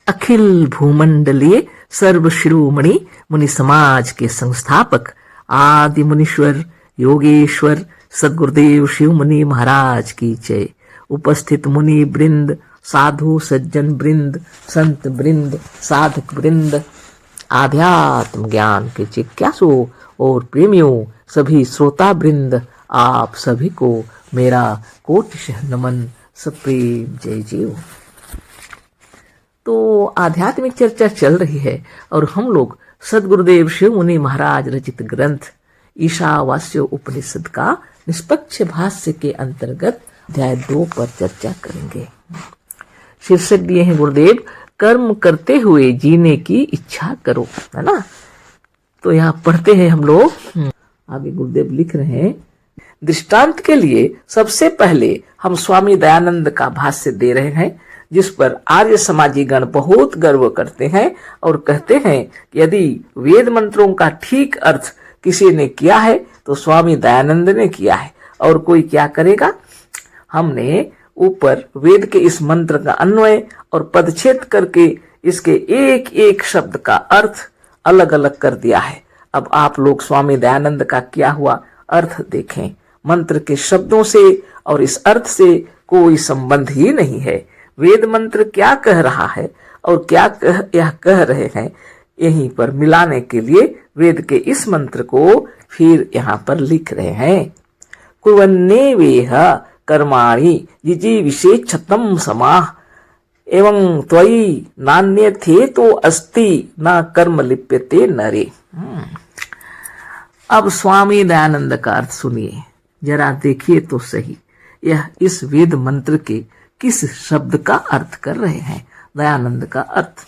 अखिल भूमंडलीय सर्व शिरोमणि मुनि समाज के संस्थापक आदि मुनीश्वर योगेश्वर सद्गुरुदेव शिव मुनि महाराज की जय। उपस्थित मुनि वृंद, साधु सज्जन वृंद, संत वृंद, साधक वृंद, आध्यात्म ज्ञान के जिज्ञासु और प्रेमियों, सभी श्रोता वृंद, आप सभी को मेरा कोटिशः नमन, सप्रेम जय जीव। तो आध्यात्मिक चर्चा चल रही है और हम लोग सद्गुरुदेव शिव मुनि महाराज रचित ग्रंथ ईशावास्य उपनिषद का निष्पक्ष भाष्य के अंतर्गत अध्याय 2 पर चर्चा करेंगे। शीर्षक दिए हैं गुरुदेव, कर्म करते हुए जीने की इच्छा करो, है ना। तो यहाँ पढ़ते हैं हम लोग। आगे गुरुदेव लिख रहे हैं, दृष्टांत के लिए सबसे पहले हम स्वामी दयानंद का भाष्य दे रहे हैं, जिस पर आर्य समाजी गण बहुत गर्व करते हैं और कहते हैं कि यदि वेद मंत्रों का ठीक अर्थ किसी ने किया है तो स्वामी दयानंद ने किया है, और कोई क्या करेगा। हमने ऊपर वेद के इस मंत्र का अन्वय और पदच्छेद करके इसके एक एक शब्द का अर्थ अलग अलग कर दिया है। अब आप लोग स्वामी दयानंद का किया हुआ अर्थ देखें। मंत्र के शब्दों से और इस अर्थ से कोई संबंध ही नहीं है। वेद मंत्र क्या कह रहा है और क्या यह कह रहे हैं, यहीं पर मिलाने के लिए वेद के इस मंत्र को फिर यहाँ पर लिख रहे हैं। कुर्वन्ने वेह कर्माणि जिजीविषेच्छतम समाह एवं त्वयि नान्य थे तो अस्ति न कर्म लिप्यते नरे। अब स्वामी दयानंद का अर्थ सुनिए, जरा देखिए तो सही, यह इस वेद मंत्र के किस शब्द का अर्थ कर रहे हैं। दयानंद का अर्थ,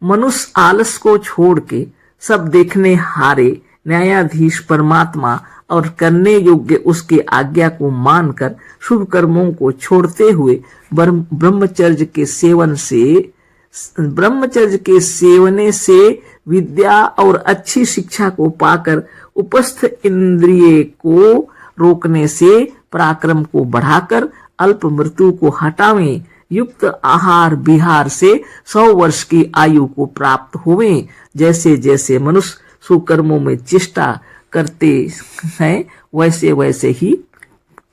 मनुष्य आलस को छोड़ के सब देखने हारे न्यायाधीश परमात्मा और करने योग्य उसके आज्ञा को मानकर शुभ कर्मों को छोड़ते हुए ब्रह्मचर्य के सेवने से विद्या और अच्छी शिक्षा को पाकर उपस्थ इंद्रिय को रोकने से पराक्रम को बढ़ाकर अल्प मृत्यु को हटावें, युक्त आहार विहार से 100 वर्ष की आयु को प्राप्त होवें। जैसे जैसे मनुष्य सुकर्मों में चेष्टा करते हैं वैसे वैसे ही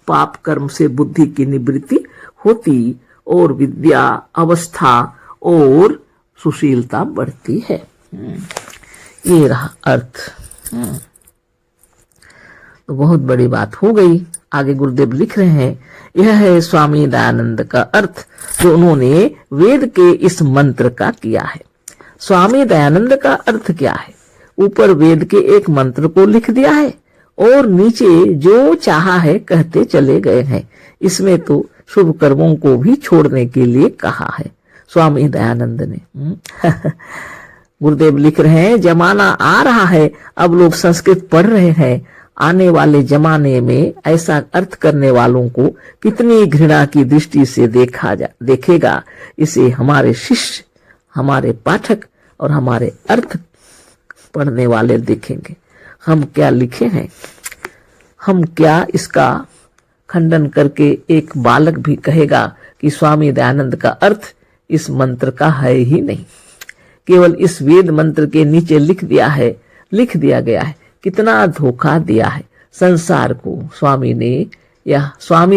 पाप कर्म से बुद्धि की निवृत्ति होती और विद्या अवस्था और सुशीलता बढ़ती है। ये रहा अर्थ। तो बहुत बड़ी बात हो गई। आगे गुरुदेव लिख रहे हैं, यह है स्वामी दयानंद का अर्थ जो उन्होंने वेद के इस मंत्र का किया है। स्वामी दयानंद का अर्थ क्या है? ऊपर वेद के एक मंत्र को लिख दिया है और नीचे जो चाहा है कहते चले गए हैं। इसमें तो शुभ कर्मों को भी छोड़ने के लिए कहा है स्वामी दयानंद ने। गुरुदेव लिख रहे हैं, जमाना आ रहा है, अब लोग संस्कृत पढ़ रहे हैं। आने वाले जमाने में ऐसा अर्थ करने वालों को कितनी घृणा की दृष्टि से देखेगा। इसे हमारे शिष्य, हमारे पाठक और हमारे अर्थ पढ़ने वाले देखेंगे। हम क्या लिखे हैं, हम क्या इसका खंडन करके एक बालक भी कहेगा कि स्वामी दयानंद का अर्थ इस मंत्र का है ही नहीं, केवल इस वेद मंत्र के नीचे लिख दिया गया है। कितना धोखा दिया है संसार को स्वामी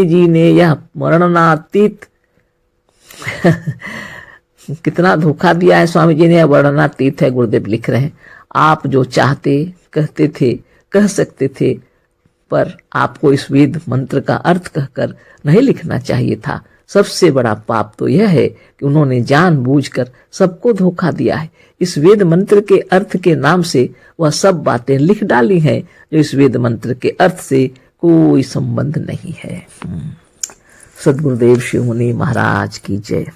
जी ने यह वर्णनातीत कितना धोखा दिया है स्वामी जी ने, यह वर्णनातीत है। गुरुदेव लिख रहे हैं, आप जो चाहते कहते थे, कह सकते थे, पर आपको इस वेद मंत्र का अर्थ कहकर नहीं लिखना चाहिए था। सबसे बड़ा पाप तो यह है कि उन्होंने जानबूझकर सबको धोखा दिया है। इस वेद मंत्र के अर्थ के नाम से वह सब बातें लिख डाली हैं जो इस वेद मंत्र के अर्थ से कोई संबंध नहीं है। सद्गुरुदेव शिव मुनि महाराज की जय।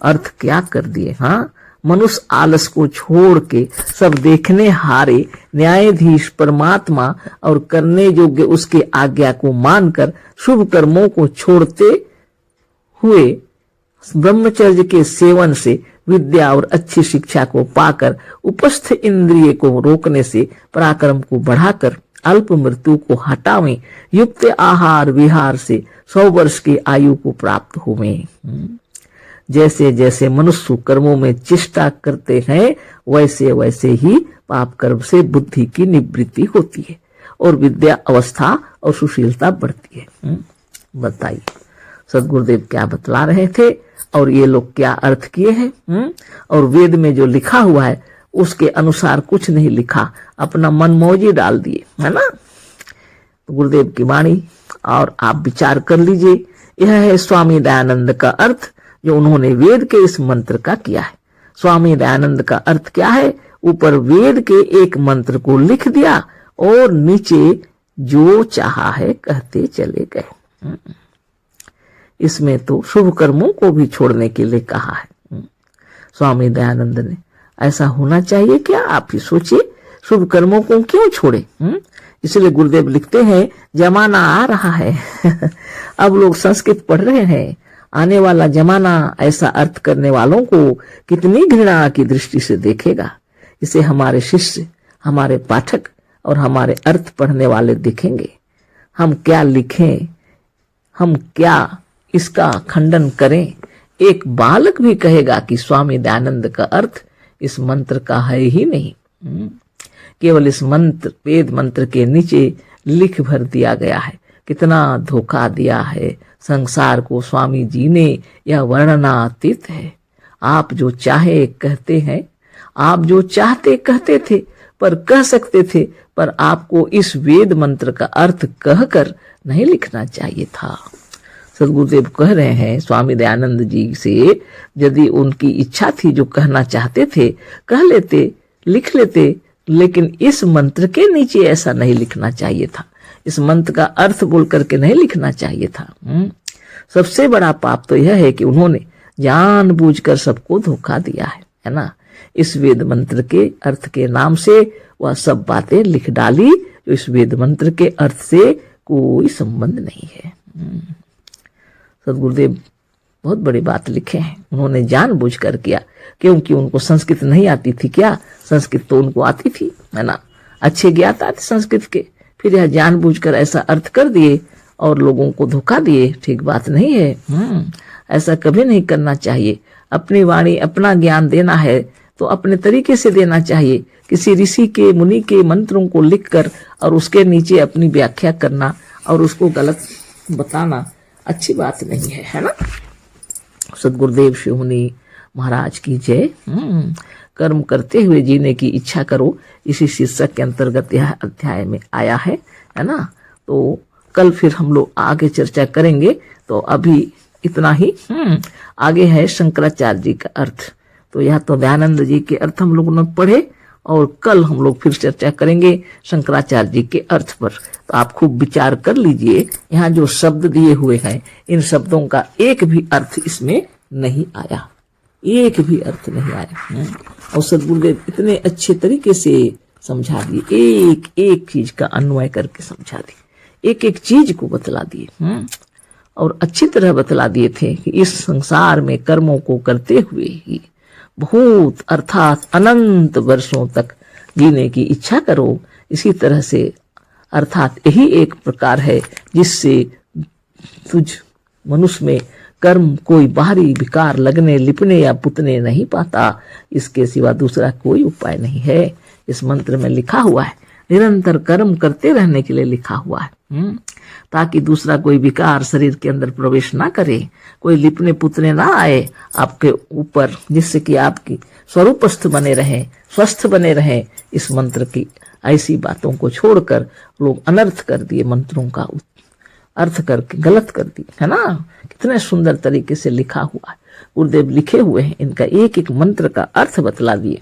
अर्थ क्या कर दिए। हाँ, मनुष्य आलस को छोड़ के सब देखने हारे न्यायाधीश परमात्मा और करने योग्य उसके आज्ञा को मानकर शुभ कर्मों को छोड़ते हुए ब्रह्मचर्य के सेवन से विद्या और अच्छी शिक्षा को पाकर उपस्थ इंद्रिय को रोकने से पराक्रम को बढ़ाकर अल्प मृत्यु को हटावें, युक्त आहार विहार से 100 वर्ष की आयु को प्राप्त होवें। जैसे जैसे मनुष्य कर्मों में चेष्टा करते हैं वैसे वैसे ही पाप कर्म से बुद्धि की निवृत्ति होती है और विद्या अवस्था और सुशीलता बढ़ती है। बताइए सदगुरुदेव क्या बतला रहे थे और ये लोग क्या अर्थ किए हैं। और वेद में जो लिखा हुआ है उसके अनुसार कुछ नहीं लिखा, अपना मनमौजी डाल दिए, है ना। तो गुरुदेव की वाणी और आप विचार कर लीजिए। यह है स्वामी दयानंद का अर्थ जो उन्होंने वेद के इस मंत्र का किया है। स्वामी दयानंद का अर्थ क्या है, ऊपर वेद के एक मंत्र को लिख दिया और नीचे जो चाहा है कहते चले गए। इसमें तो शुभ कर्मों को भी छोड़ने के लिए कहा है स्वामी दयानंद ने। ऐसा होना चाहिए क्या, आप ही सोचिए, शुभ कर्मों को क्यों छोड़े। इसलिए गुरुदेव लिखते हैं जमाना आ रहा है अब लोग संस्कृत पढ़ रहे हैं, आने वाला जमाना ऐसा अर्थ करने वालों को कितनी घृणा की दृष्टि से देखेगा। इसे हमारे शिष्य, हमारे पाठक और हमारे अर्थ पढ़ने वाले देखेंगे। हम क्या लिखें, हम क्या इसका खंडन करें। एक बालक भी कहेगा कि स्वामी दयानंद का अर्थ इस मंत्र का है ही नहीं। केवल इस मंत्र, वेद मंत्र के नीचे लिख भर दिया गया है। कितना धोखा दिया है संसार को स्वामी जी ने, यह वर्णनातीत है। आप जो चाहे कहते हैं, आप जो चाहते कहते थे, पर कह सकते थे, पर आपको इस वेद मंत्र का अर्थ कहकर नहीं लिखना चाहिए था। सदगुरुदेव कह रहे हैं स्वामी दयानंद जी से, यदि उनकी इच्छा थी, जो कहना चाहते थे कह लेते, लिख लेते, लेकिन इस मंत्र के नीचे ऐसा नहीं लिखना चाहिए था। इस मंत्र का अर्थ बोल करके नहीं लिखना चाहिए था। सबसे बड़ा पाप तो यह है कि उन्होंने जानबूझकर सबको धोखा दिया है ना। इस वेद मंत्र के अर्थ के नाम से वह सब बातें लिख डाली जो इस वेद मंत्र के अर्थ से कोई संबंध नहीं है। सदगुरुदेव बहुत बड़ी बात लिखे हैं, उन्होंने जानबूझकर किया, क्योंकि उनको संस्कृत नहीं आती थी क्या, संस्कृत तो उनको आती थी, है ना, अच्छे ज्ञाता थे संस्कृत के, फिर यह जानबूझकर ऐसा अर्थ कर दिए और लोगों को धोखा दिए। ठीक बात नहीं है। ऐसा कभी नहीं करना चाहिए। अपनी वाणी, अपना ज्ञान देना है तो अपने तरीके से देना चाहिए। किसी ऋषि के, मुनि के मंत्रों को लिखकर और उसके नीचे अपनी व्याख्या करना और उसको गलत बताना अच्छी बात नहीं है ना। सदगुरुदेव श्री मुनि महाराज की जय। कर्म करते हुए जीने की इच्छा करो, इसी शीर्षक के अंतर्गत यह अध्याय में आया है ना। तो कल फिर हम लोग आगे चर्चा करेंगे। तो अभी इतना ही। आगे है शंकराचार्य जी का अर्थ। तो यह तो दयानंद जी के अर्थ हम लोगों ने पढ़े और कल हम लोग फिर चर्चा करेंगे शंकराचार्य जी के अर्थ पर। तो आप खूब विचार कर लीजिए। यहाँ जो शब्द दिए हुए हैं, इन शब्दों का एक भी अर्थ इसमें नहीं आया, एक भी अर्थ नहीं आया। और सदगुरुदेव इतने अच्छे तरीके से समझा दिए, एक एक चीज का अन्वय करके समझा दिए, एक एक चीज को बतला दिए और अच्छी तरह बतला दिए थे कि इस संसार में कर्मों को करते हुए ही बहुत अर्थात अनंत वर्षों तक जीने की इच्छा करो। इसी तरह से अर्थात यही एक प्रकार है जिससे तुझ मनुष्य में कर्म कोई बाहरी विकार लगने, लिपने या पुतने नहीं पाता। इसके सिवा दूसरा कोई उपाय नहीं है। इस मंत्र में लिखा हुआ है, निरंतर कर्म करते रहने के लिए लिखा हुआ है, ताकि दूसरा कोई विकार शरीर के अंदर प्रवेश ना करे, कोई लिपने पुतने ना आए आपके ऊपर, जिससे कि आपकी स्वरूपस्थ बने रहें, स्वस्थ बने रहें। इस मंत्र की ऐसी बातों को छोड़कर लोग अनर्थ कर दिए, मंत्रों का अर्थ करके गलत कर दिए, है ना। कितने सुंदर तरीके से लिखा हुआ है, गुरुदेव लिखे हुए हैं, इनका एक एक मंत्र का अर्थ बतला दिए।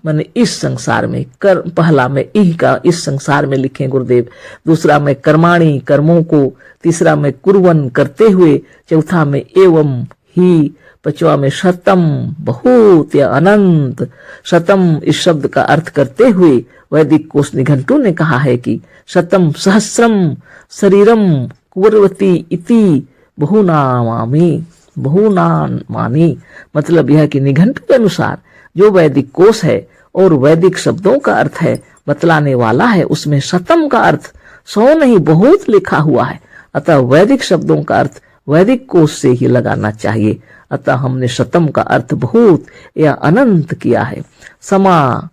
माने इस संसार में कर्म, पहला में इह का इस संसार में लिखे गुरुदेव, दूसरा में कर्माणी कर्मों को, तीसरा में कुर्वन करते हुए, चौथा में एवं ही, पांचवा में शतम बहुत या अनंत। शतम इस शब्द का अर्थ करते हुए वैदिक कोश निघंटू ने कहा है कि शतम सहस्रम शरीरम कुर्वती इति बहुनामामि, बहुनामानि। मतलब यह कि निघंटू के अनुसार जो वैदिक कोश है और वैदिक शब्दों का अर्थ है बतलाने वाला है, उसमें शतम का अर्थ 100 नहीं बहुत लिखा हुआ है। अतः वैदिक शब्दों का अर्थ वैदिक कोश से ही लगाना चाहिए। अतः हमने शतम का अर्थ बहुत या अनंत किया है। समा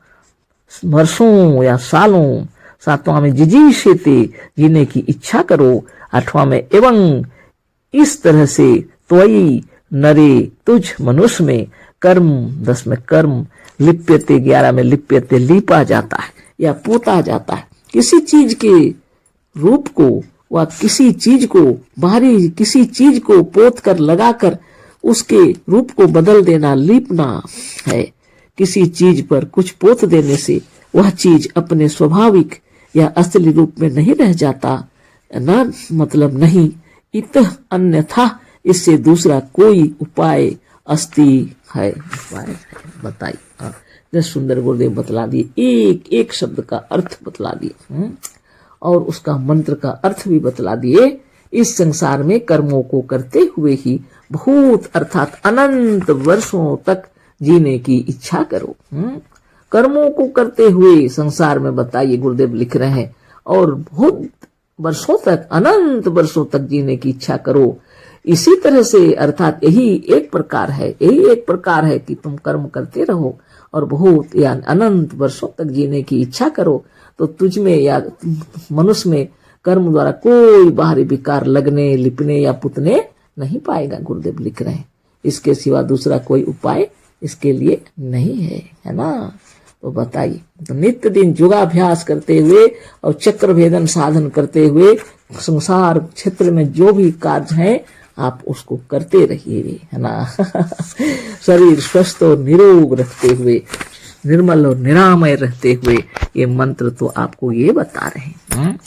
वर्षों या सालों। सातवां में जिजीविषेते, जीने की इच्छा करो। आठवां में एवं इस तरह से त्वयि नरे, तुझ मनुष्य में। कर्म 10 में कर्म लिप्यते, 11 में लिप्यते लीपा जाता है या पोता जाता है। किसी चीज के रूप को व किसी चीज को, बाहरी किसी चीज को पोत कर लगाकर उसके रूप को बदल देना लीपना है। किसी चीज पर कुछ पोत देने से वह चीज अपने स्वाभाविक या असली रूप में नहीं रह जाता, ना मतलब नहीं। इतः अन्यथा इससे दूसरा कोई उपाय अस्ति है। उपाय है, बताइए। सुंदर गुरुदेव बतला दिए, एक एक शब्द का अर्थ बतला दिए और उसका मंत्र का अर्थ भी बतला दिए। इस संसार में कर्मों को करते हुए ही बहुत अर्थात अनंत वर्षों तक जीने की इच्छा करो। कर्मों को करते हुए संसार में, बताइए गुरुदेव लिख रहे हैं, और बहुत वर्षों तक, अनंत वर्षों तक जीने की इच्छा करो। इसी तरह से अर्थात यही एक प्रकार है कि तुम कर्म करते रहो और बहुत या अनंत वर्षों तक जीने की इच्छा करो। तो तुझ में या मनुष्य में कर्म द्वारा कोई बाहरी विकार लगने, लिपने या पुतने नहीं पाएगा। गुरुदेव लिख रहे हैं, इसके सिवा दूसरा कोई उपाय इसके लिए नहीं है ना। तो बताइए, तो नित्य दिन योगाभ्यास करते हुए और चक्र भेदन साधन करते हुए संसार क्षेत्र में जो भी कार्य है आप उसको करते रहिए, है ना। शरीर स्वस्थ और निरोग रखते हुए, निर्मल और निरामय रहते हुए, ये मंत्र तो आपको ये बता रहे हैं।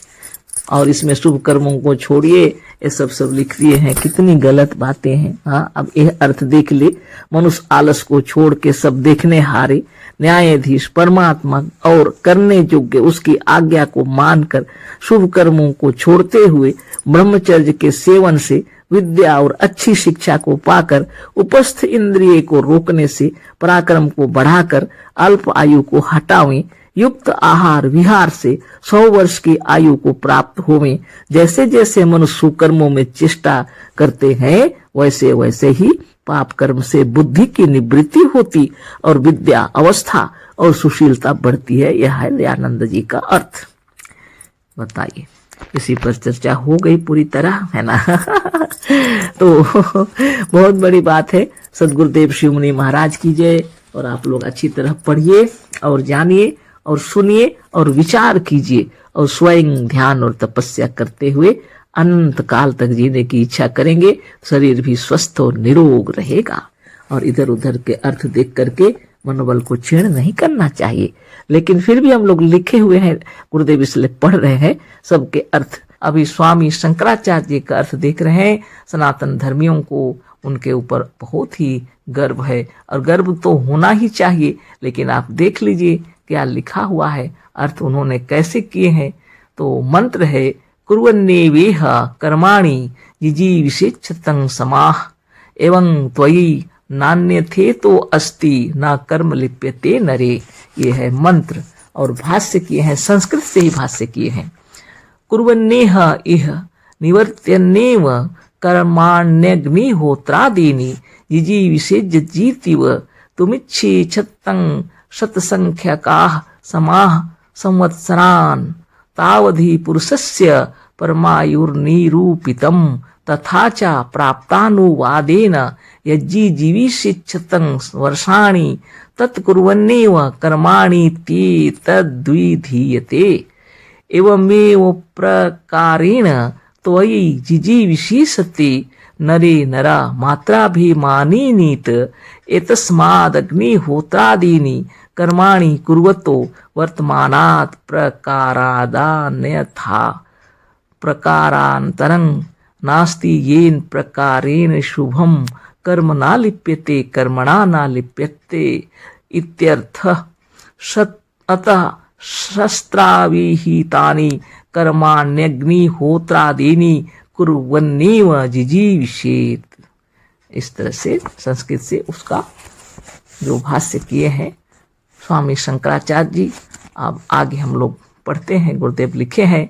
और इसमें शुभ कर्मों को छोड़िए, ये सब लिख दिए हैं। कितनी गलत बातें हैं। हाँ, अब यह अर्थ देख ले। मनुष्य आलस को छोड़ के सब देखने हारे, न्यायाधीश परमात्मा और करने योग्य उसकी आज्ञा को मानकर शुभ कर्मों को छोड़ते हुए ब्रह्मचर्य के सेवन से, विद्या और अच्छी शिक्षा को पाकर, उपस्थ इंद्रिय को रोकने से, पराक्रम को बढ़ाकर अल्प आयु को हटावें, युक्त आहार विहार से 100 वर्ष की आयु को प्राप्त होवें। जैसे जैसे मनुष्य कर्मों में चेष्टा करते हैं वैसे वैसे ही पाप कर्म से बुद्धि की निवृत्ति होती और विद्या, अवस्था और सुशीलता बढ़ती है। यह है दयानंद जी का अर्थ। बताइए, इसी पर चर्चा हो गई पूरी तरह, है ना। तो बहुत बड़ी बात है। सदगुरुदेव शिव मुनि महाराज की जय। और आप लोग अच्छी तरह पढ़िए और जानिए और सुनिए और विचार कीजिए और स्वयं ध्यान और तपस्या करते हुए अनंत काल तक जीने की इच्छा करेंगे। शरीर भी स्वस्थ और निरोग रहेगा। और इधर उधर के अर्थ देख करके मनोबल को क्षीण नहीं करना चाहिए। लेकिन फिर भी हम लोग लिखे हुए हैं, गुरुदेव इसलिए पढ़ रहे हैं सबके अर्थ। अभी स्वामी शंकराचार्य जी का अर्थ देख रहे हैं। सनातन धर्मियों को उनके ऊपर बहुत ही गर्व है और गर्व तो होना ही चाहिए। लेकिन आप देख लीजिए क्या लिखा हुआ है, अर्थ उन्होंने कैसे किए हैं। तो मंत्र है, कुर्वन्नेवेह कर्माणि जिजीविषेच्छतं समाह एवं त्वयि नान्यथे तो अस्ति न कर्म लिप्यते नरे। ये है मंत्र और भाष्य किए हैं, संस्कृत से ही भाष्य किए हैं। कुर्वन्नेह इह निवर्त्यन्नेव कर्माण्यग्निहोत्रादीनि जिजीविषेज्जीतिव तुमिच्छेच्छतं शतसंख्यकाः समाः संवत्सरान् तावधि पुरुषस्य परमायुर्निरूपितं तथा च प्राप्तानुवादेन यज्जीविषेच्छतं वर्षाणि तत्कुर्वन्नेव कर्माणि ते तद्विधीयते। एवमेव प्रकारेण त्वयि जिजीविषेशते नरे नरा मात्राभिमानिनीत एतस्मादग्निहोत्रादीनि कर्माणि कुर्वतो वर्तमानात् प्रकारादान्यथा प्रकारान्तरं नास्ति येन प्रकारेण शुभं कर्म न लिप्यते कर्मणा न लिप्यते इत्यर्थः। अतः शस्त्राविहितानि कर्माण्यग्निहोत्रादीनि कुर्वन्नेव जिजीविषेत्। इस तरह से संस्कृत से उसका जो भाष्य किए हैं स्वामी शंकराचार्य जी। अब आगे हम लोग पढ़ते हैं। गुरुदेव लिखे हैं,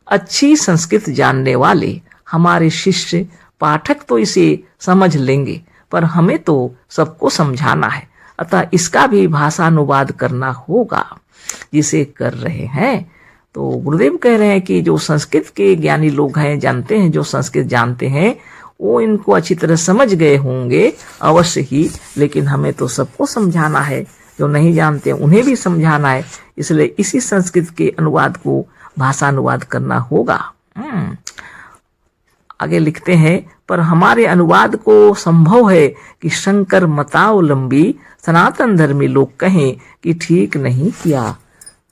अच्छी संस्कृत जानने वाले हमारे शिष्य पाठक तो इसे समझ लेंगे, पर हमें तो सबको समझाना है, अतः इसका भी भाषानुवाद करना होगा, जिसे कर रहे हैं। तो गुरुदेव कह रहे हैं कि जो संस्कृत के ज्ञानी लोग हैं, जानते हैं, जो संस्कृत जानते हैं, वो इनको अच्छी तरह समझ गए होंगे अवश्य ही, लेकिन हमें तो सबको समझाना है, जो नहीं जानते उन्हें भी समझाना है, इसलिए इसी संस्कृत के अनुवाद को भाषानुवाद करना होगा। आगे लिखते हैं, पर हमारे अनुवाद को संभव है कि शंकर मतावलंबी सनातन धर्मी लोग कहें कि ठीक नहीं किया।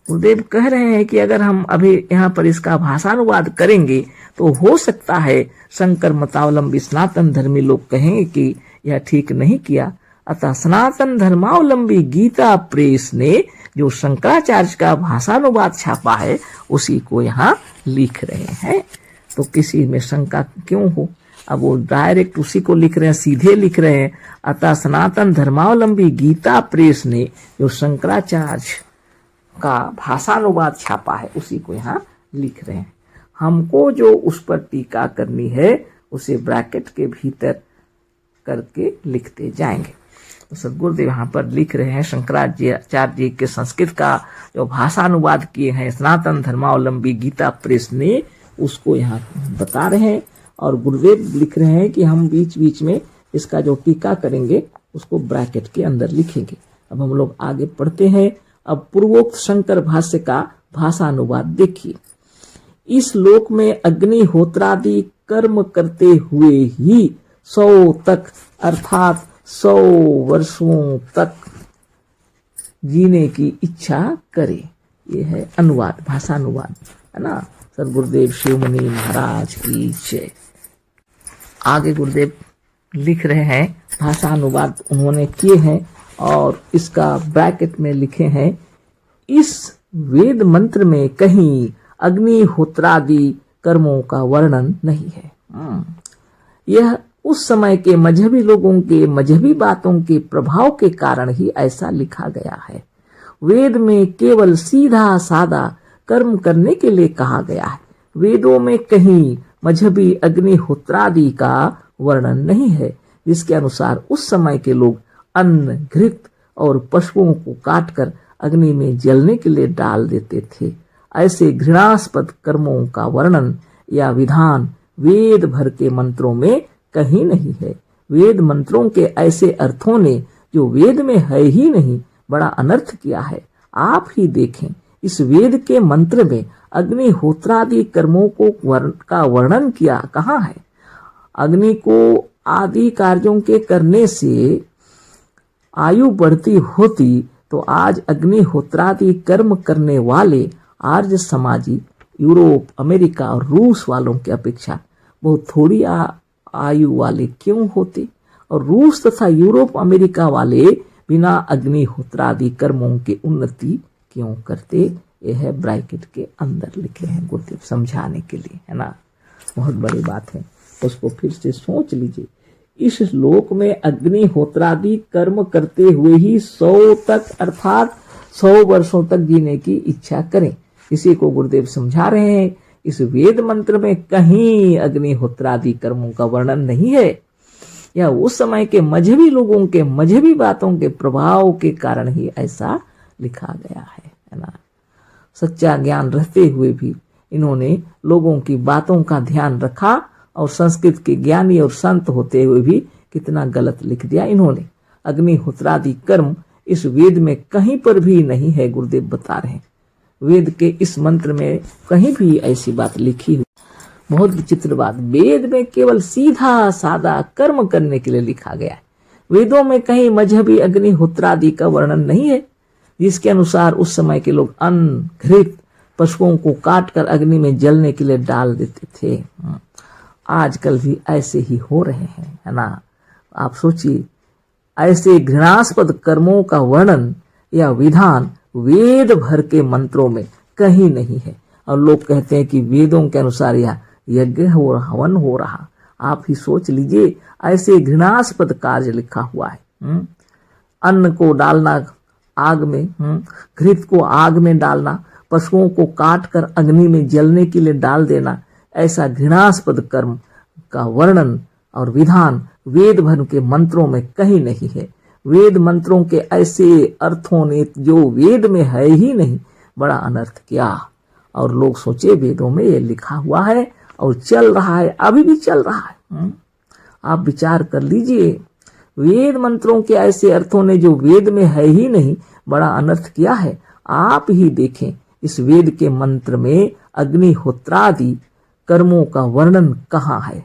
गुरुदेव कह रहे हैं कि अगर हम अभी यहाँ पर इसका भाषानुवाद करेंगे तो हो सकता है शंकर मतावलंबी सनातन धर्मी लोग कहेंगे कि यह ठीक नहीं किया। अतः सनातन धर्मावलंबी गीता प्रेस ने जो शंकराचार्य का भाषानुवाद छापा है उसी को यहाँ लिख रहे हैं। तो किसी में शंका क्यों हो, अब वो डायरेक्ट उसी को लिख रहे हैं, सीधे लिख रहे हैं। अतः सनातन धर्मावलंबी गीता प्रेस ने जो शंकराचार्य का भाषानुवाद छापा है उसी को यहाँ लिख रहे हैं। हमको जो उस पर टीका करनी है उसे ब्रैकेट के भीतर करके लिखते जाएंगे। तो सदगुरुदेव यहाँ पर लिख रहे हैं शंकराचार्य जी के संस्कृत का जो भाषानुवाद किए हैं सनातन धर्मावलंबी गीता प्रेस ने, उसको यहाँ बता रहे हैं। और गुरुदेव लिख रहे हैं कि हम बीच बीच में इसका जो टीका करेंगे उसको ब्रैकेट के अंदर लिखेंगे। अब हम लोग आगे पढ़ते हैं। अब पूर्वोक्त शंकर भाष्य का भाषानुवाद देखिए। इस लोक में अग्निहोत्रादि कर्म करते हुए ही 100 तक अर्थात 100 वर्षों तक जीने की इच्छा करे। ये है अनुवाद, भाषानुवाद, है ना। सर गुरुदेव शिवमुनि महाराज की जय। आगे गुरुदेव लिख रहे हैं, भाषानुवाद उन्होंने किए हैं और इसका ब्रैकेट में लिखे हैं, इस वेद मंत्र में कहीं अग्निहोत्रादि कर्मों का वर्णन नहीं है। यह उस समय के मजहबी लोगों के मजहबी बातों के प्रभाव के कारण ही ऐसा लिखा गया है। वेद में केवल सीधा सादा कर्म करने के लिए कहा गया है। वेदों में कहीं मजहबी अग्निहोत्रादि का वर्णन नहीं है, जिसके अनुसार उस समय के लोग अन्न, घृत और पशुओं को काटकर अग्नि में जलने के लिए डाल देते थे। ऐसे घृणास्पद कर्मों का वर्णन या विधान वेद भर के मंत्रों में कहीं नहीं है। वेद मंत्रों के ऐसे अर्थों ने जो वेद में है ही नहीं बड़ा अनर्थ किया है। आप ही देखें, इस वेद के मंत्र में अग्निहोत्रादि कर्मों का वर्णन किया कहाँ है। अग्नि को आदि कार्यों के करने से आयु बढ़ती होती तो आज अग्निहोत्रादि कर्म करने वाले आर्य समाजी यूरोप, अमेरिका और रूस वालों की अपेक्षा बहुत थोड़ी आयु वाले क्यों होते, और रूस तथा यूरोप, अमेरिका वाले बिना अग्निहोत्रादि कर्मों की उन्नति क्यों करते। यह है ब्रैकेट के अंदर लिखे हैं गुरुदेव समझाने के लिए, है ना। बहुत बड़ी बात है, उसको फिर से सोच लीजिए। इस श्लोक में अग्निहोत्रादि कर्म करते हुए ही 100 तक अर्थात 100 वर्षों तक जीने की इच्छा करें, इसी को गुरुदेव समझा रहे हैं। इस वेद मंत्र में कहीं अग्निहोत्रादि कर्मों का वर्णन नहीं है। यह उस समय के मजहबी लोगों के मजहबी बातों के प्रभाव के कारण ही ऐसा लिखा गया है ना। सच्चा ज्ञान रहते हुए भी इन्होंने लोगों की बातों का ध्यान रखा और संस्कृत के ज्ञानी और संत होते हुए भी कितना गलत लिख दिया इन्होंने। अग्निहोत्रादि कर्म इस वेद में कहीं पर भी नहीं है, गुरुदेव बता रहे हैं। वेद के इस मंत्र में कहीं भी ऐसी बात लिखी हुई, बहुत विचित्र बात। वेद में केवल सीधा सादा कर्म करने के लिए लिखा गया है। वेदों में कहीं मजहबी अग्निहोत्रादि का वर्णन नहीं है, जिसके अनुसार उस समय के लोग अन्न, घृत, पशुओं को काटकर अग्नि में जलने के लिए डाल देते थे। आजकल भी ऐसे ही हो रहे हैं, है ना। आप सोचिए, ऐसे घृणास्पद कर्मों का वर्णन या विधान वेद भर के मंत्रों में कहीं नहीं है, और लोग कहते हैं कि वेदों के अनुसार यह यज्ञ हो रहा, हवन हो रहा। आप ही सोच लीजिए, ऐसे घृणास्पद कार्य लिखा हुआ है। अन्न को डालना आग में, घृत को आग में डालना, पशुओं को काटकर अग्नि में जलने के लिए डाल देना, ऐसा घृणास्पद कर्म का वर्णन और विधान वेद भर के मंत्रों में कहीं नहीं है। वेद मंत्रों के ऐसे अर्थों ने जो वेद में है ही नहीं, बड़ा अनर्थ किया। और लोग सोचे वेदों में ये लिखा हुआ है और चल रहा है, अभी भी चल रहा है। आप विचार कर लीजिए, वेद मंत्रों के ऐसे अर्थों ने जो वेद में है ही नहीं, बड़ा अनर्थ किया है। आप ही देखें, इस वेद के मंत्र में अग्निहोत्रादि कर्मों का वर्णन कहाँ है।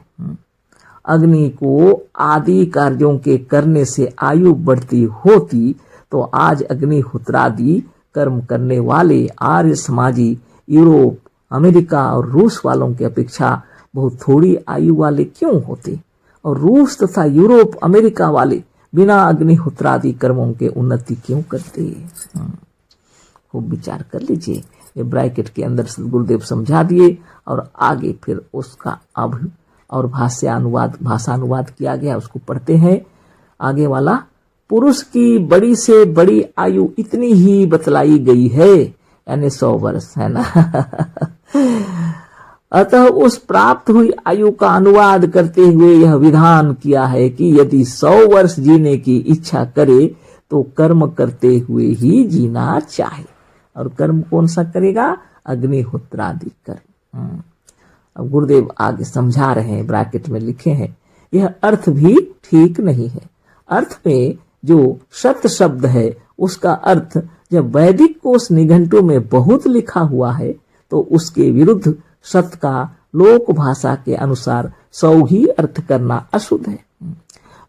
अग्नि को आदि कार्यों के करने से आयु बढ़ती होती तो आज अग्निहोत्रादि कर्म करने वाले आर्य समाजी यूरोप, अमेरिका और रूस वालों की अपेक्षा बहुत थोड़ी आयु वाले क्यों होते, और रूस तथा यूरोप, अमेरिका वाले बिना अग्निहोत्रादि कर्मों के उन्नति क्यों करते। खूब विचार कर लीजिए। ये ब्रैकेट के अंदर सद्गुरुदेव समझा दिए और आगे फिर उसका अब और भाषा अनुवाद किया गया, उसको पढ़ते हैं। आगे वाला, पुरुष की बड़ी से बड़ी आयु इतनी ही बतलाई गई है, यानी 100 वर्ष, है ना। अतः उस प्राप्त हुई आयु का अनुवाद करते हुए यह विधान किया है कि यदि 100 वर्ष जीने की इच्छा करे तो कर्म करते हुए ही जीना चाहे। और कर्म कौन सा करेगा? अग्निहोत्रादि कर्म। अब गुरुदेव आगे समझा रहे हैं, ब्रैकेट में लिखे हैं, यह अर्थ भी ठीक नहीं है। अर्थ में जो सत शब्द है उसका अर्थ जब वैदिक कोश निघंटु में बहुत लिखा हुआ है तो उसके विरुद्ध सत का लोक भाषा के अनुसार 100 ही अर्थ करना अशुद्ध है।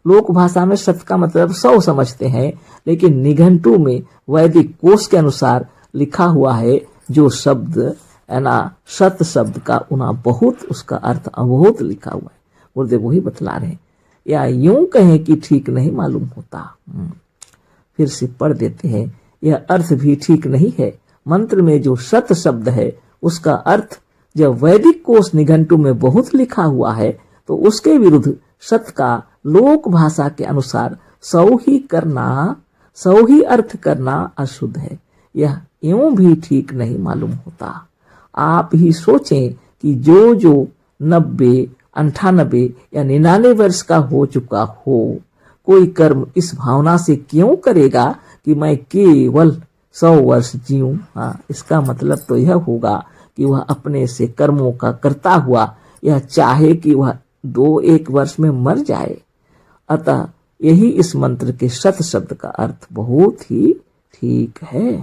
लोक भाषा में सत का मतलब 100 समझते हैं, लेकिन निघंटु में वैदिक कोश के अनुसार लिखा हुआ है जो शब्द है ना, सत शब्द का उना बहुत, उसका अर्थ अबहुत लिखा हुआ है। गुरुदेव वही बतला रहे हैं, या यूं कहें कि ठीक नहीं मालूम होता। फिर से पढ़ देते हैं, यह अर्थ भी ठीक नहीं है। मंत्र में जो सत शब्द है उसका अर्थ जब वैदिक कोश निघंटु में बहुत लिखा हुआ है तो उसके विरुद्ध सत का लोक भाषा के अनुसार 100 ही अर्थ करना अशुद्ध है। यह यूं भी ठीक नहीं मालूम होता। आप ही सोचें कि जो 90, 98 या 99 वर्ष का हो चुका हो, कोई कर्म इस भावना से क्यों करेगा कि मैं केवल 100 वर्ष जीऊं। इसका मतलब तो यह होगा कि वह अपने से कर्मों का करता हुआ यह चाहे कि वह 2-1 वर्ष में मर जाए। अतः यही इस मंत्र के सत शब्द का अर्थ बहुत ही ठीक है।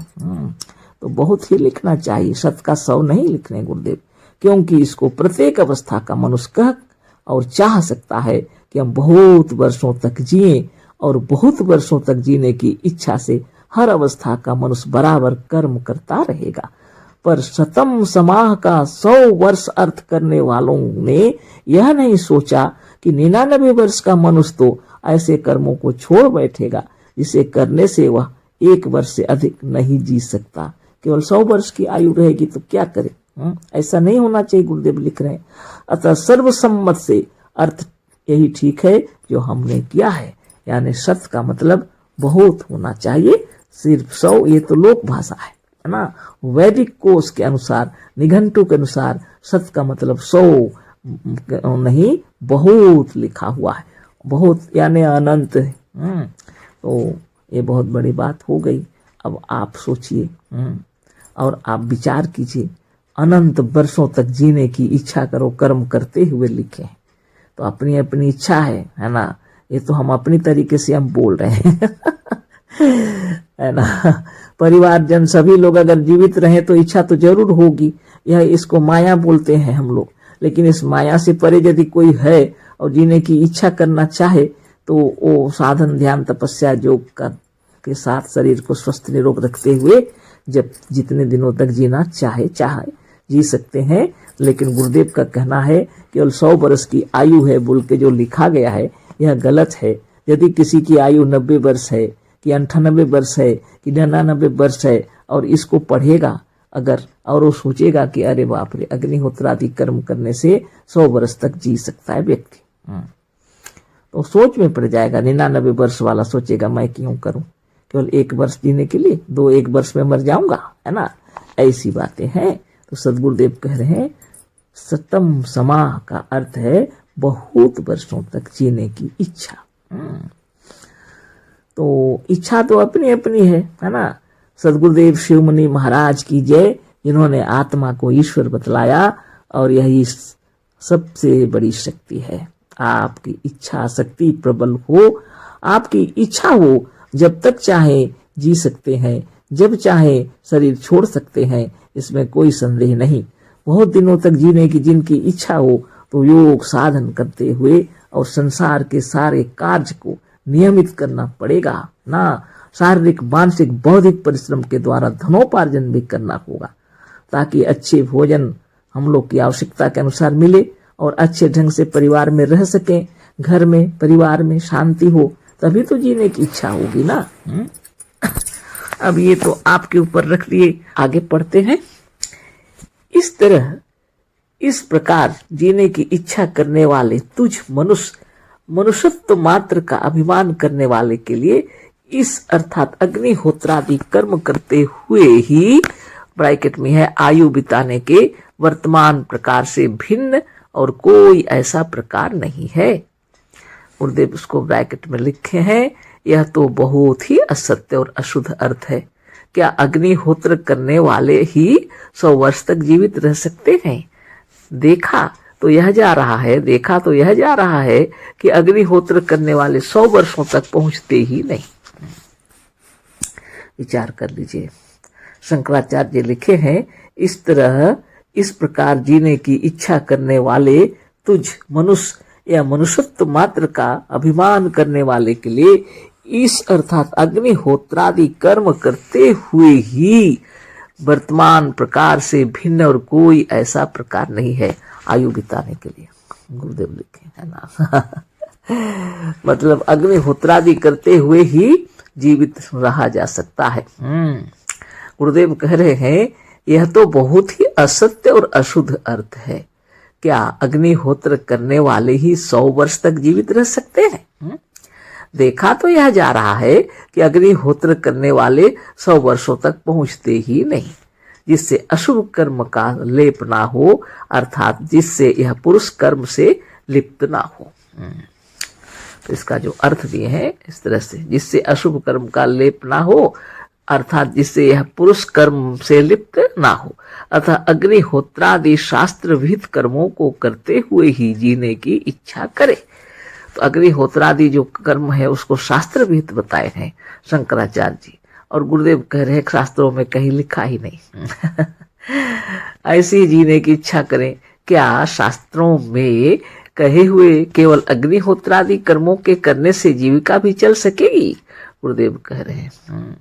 तो बहुत ही लिखना चाहिए, सत का 100 नहीं लिखने गुरुदेव, क्योंकि इसको प्रत्येक अवस्था का मनुष्य कह और चाह सकता है कि हम बहुत वर्षों तक जिए, और बहुत वर्षों तक जीने की इच्छा से हर अवस्था का मनुष्य बराबर कर्म करता रहेगा। पर शतम समाह का 100 वर्ष अर्थ करने वालों ने यह नहीं सोचा कि 99 वर्ष का मनुष्य तो ऐसे कर्मों को छोड़ बैठेगा जिसे करने से वह 1 वर्ष से अधिक नहीं जी सकता। केवल 100 वर्ष की आयु रहेगी तो क्या करे। ऐसा नहीं होना चाहिए, गुरुदेव लिख रहे हैं। अतः सर्वसम्मत से अर्थ यही ठीक है जो हमने किया है, यानी सत का मतलब बहुत होना चाहिए, सिर्फ 100 ये तो लोक भाषा है ना। वैदिक कोश के अनुसार, निघंटु के अनुसार सत का मतलब 100 नहीं, बहुत लिखा हुआ है, बहुत यानी अनंत है। तो ये बहुत बड़ी बात हो गई। अब आप सोचिए और आप विचार कीजिए, अनंत वर्षों तक जीने की इच्छा करो, कर्म करते हुए लिखे हैं। तो अपनी अपनी इच्छा है ना। ये तो हम अपनी तरीके से हम बोल रहे हैं है ना। परिवारजन सभी लोग अगर जीवित रहे तो इच्छा तो जरूर होगी, यह इसको माया बोलते हैं हम लोग। लेकिन इस माया से परे यदि कोई है और जीने की इच्छा करना चाहे तो वो साधन, ध्यान, तपस्या, योग के साथ शरीर को स्वस्थ निरोग रखते हुए जब जितने दिनों तक जीना चाहे जी सकते हैं। लेकिन गुरुदेव का कहना है केवल 100 वर्ष की आयु है बोल के जो लिखा गया है यह गलत है। यदि किसी की आयु 90 वर्ष है कि 98 वर्ष है कि 99 वर्ष है और इसको पढ़ेगा अगर, और वो सोचेगा कि अरे बाप रे, अग्निहोत्रादि कर्म करने से 100 वर्ष तक जी सकता है व्यक्ति, तो सोच में पड़ जाएगा। 99 वर्ष वाला सोचेगा मैं क्यों करूं, केवल 1 वर्ष जीने के लिए 1 वर्ष में मर जाऊंगा, है ना। ऐसी बातें हैं। तो सदगुरुदेव कह रहे हैं सतम समाह का अर्थ है बहुत वर्षों तक जीने की इच्छा। तो इच्छा तो अपनी अपनी है ना। सदगुरुदेव शिव मुनि महाराज की जय, जिन्होंने आत्मा को ईश्वर बतलाया, और यही सबसे बड़ी शक्ति है। आपकी इच्छा शक्ति प्रबल हो, आपकी इच्छा हो, जब तक चाहे जी सकते हैं, जब चाहे शरीर छोड़ सकते हैं, इसमें कोई संदेह नहीं। बहुत दिनों तक जीने की जिनकी इच्छा हो, तो योग साधन करते हुए और संसार के सारे कार्य को नियमित करना पड़ेगा ना। शारीरिक मानसिक बौद्धिक परिश्रम के द्वारा धनोपार्जन भी करना होगा, ताकि अच्छे भोजन हम लोग की आवश्यकता के अनुसार मिले और अच्छे ढंग से परिवार में रह सकें, घर में परिवार में शांति हो, तभी तो जीने की इच्छा होगी ना। अब ये तो आपके ऊपर रख दिए, आगे पढ़ते हैं। इस तरह इस प्रकार जीने की इच्छा करने वाले तुझ मनुष्यत्व मात्र का अभिमान करने वाले के लिए इस अर्थात अग्निहोत्रादि कर्म करते हुए ही ब्रैकेट में है आयु बिताने के वर्तमान प्रकार से भिन्न और कोई ऐसा प्रकार नहीं है। गुरुदेव उसको ब्रैकेट में लिखे हैं, यह तो बहुत ही असत्य और अशुद्ध अर्थ है। क्या अग्निहोत्र करने वाले ही 100 वर्ष तक जीवित रह सकते हैं? देखा तो यह जा रहा है कि अग्निहोत्र करने वाले 100 वर्षों तक पहुंचते ही नहीं। विचार कर लीजिए। शंकराचार्य लिखे हैं, इस तरह इस प्रकार जीने की इच्छा करने वाले तुझ मनुष्य या मनुष्यत्व मात्र का अभिमान करने वाले के लिए इस अर्थात अग्निहोत्रादि कर्म करते हुए ही वर्तमान प्रकार से भिन्न और कोई ऐसा प्रकार नहीं है आयु बिताने के लिए। गुरुदेव लिखे है ना। मतलब अग्निहोत्रादि करते हुए ही जीवित रहा जा सकता है। गुरुदेव कह रहे हैं, यह तो बहुत ही असत्य और अशुद्ध अर्थ है। क्या अग्निहोत्र करने वाले ही 100 वर्ष तक जीवित रह सकते हैं? देखा तो यह जा रहा है कि अग्निहोत्र करने वाले 100 वर्षों तक पहुंचते ही नहीं, जिससे अशुभ कर्म का लेप ना हो, अर्थात जिससे यह पुरुष कर्म से लिप्त ना हो। तो इसका जो अर्थ दिए हैं इस तरह से, जिससे अशुभ कर्म का लेप ना हो, अर्थात जिससे यह पुरुष कर्म से लिप्त ना हो, अर्थात अग्निहोत्रादि शास्त्र विहित कर्मों को करते हुए ही जीने की इच्छा करे। तो अग्निहोत्रादि जो कर्म है उसको शास्त्र विहित बताए हैं शंकराचार्य जी, और गुरुदेव कह रहे हैं शास्त्रों में कहीं लिखा ही नहीं। ऐसे ही जीने की इच्छा करें। क्या शास्त्रों में कहे हुए केवल अग्निहोत्रादि कर्मों के करने से जीविका भी चल सकेगी? गुरुदेव कह रहे हैं,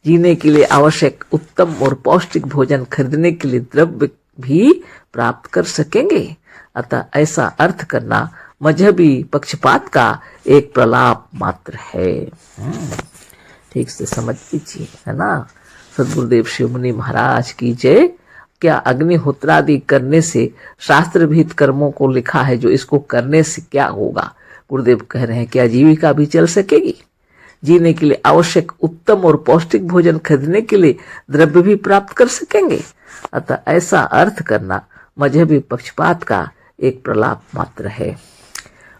जीने के लिए आवश्यक उत्तम और पौष्टिक भोजन खरीदने के लिए द्रव्य भी प्राप्त कर सकेंगे। अतः ऐसा अर्थ करना मजहबी पक्षपात का एक प्रलाप मात्र है। ठीक से समझ लीजिए, है ना। सदगुरुदेव शिव मुनि महाराज की जय। क्या अग्निहोत्रादि करने से शास्त्र विहित कर्मों को लिखा है, जो इसको करने से क्या होगा? गुरुदेव कह रहे हैं, क्या जीविका भी चल सकेगी? जीने के लिए आवश्यक उत्तम और पौष्टिक भोजन खरीदने के लिए द्रव्य भी प्राप्त कर सकेंगे। अतः ऐसा अर्थ करना मजहबी पक्षपात का एक प्रलाप मात्र है।